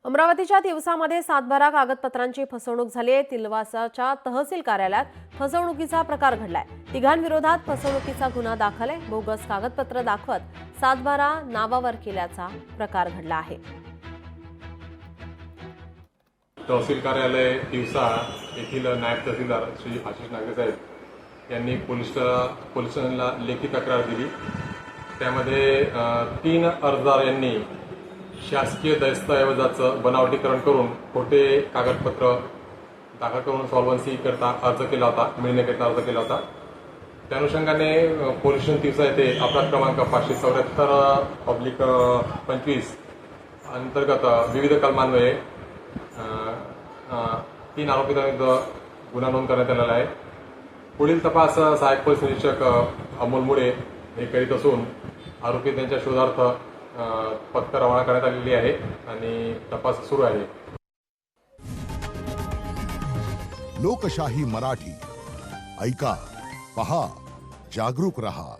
अमरावतीच्या तिवसामध्ये सातबारा कागदपत्रांची फसवणूक झाली आहे। तिलवासाच्या तहसील कार्यालयात फसवणुकीचा प्रकार घडलाय। तिघांविरोधात फसवणुकीचा गुन्हा दाखल आहे। बोगस कागदपत्र दाखवत सातबारा नावावर केल्याचा प्रकार घडला आहे। तहसील कार्यालय तिवसा येथील नायब तहसीलदार श्री आशिष नागरे साहेब यांनी पोलिसांना लेखी तक्रार दिली। त्यामध्ये 3 अर्जदार यांनी शासकीय दस्तऐवजाचं बनावटीकरण करून खोटे कागदपत्र दाखल करून सॉल्व्हन्सी करता अर्ज केला होता, मिळण्याकरिता अर्ज केला होता। त्या अनुषंगाने पोलीस स्टेशन तिवसा येथे अपराध क्रमांक 574/25 अंतर्गत विविध कलमान्वये 3 आरोपींविरुद्ध गुन्हा नोंद करण्यात आलेला आहे। पुढील तपास सहाय्यक पोलीस निरीक्षक अमोल मुळे हे करीत असून आरोपी त्यांच्या शोधार्थ पथक रवाना करण्यात आलेली आहे आणि तपास सुरू आहे। लोकशाही मराठी ऐका, पहा, जागरूक रहा।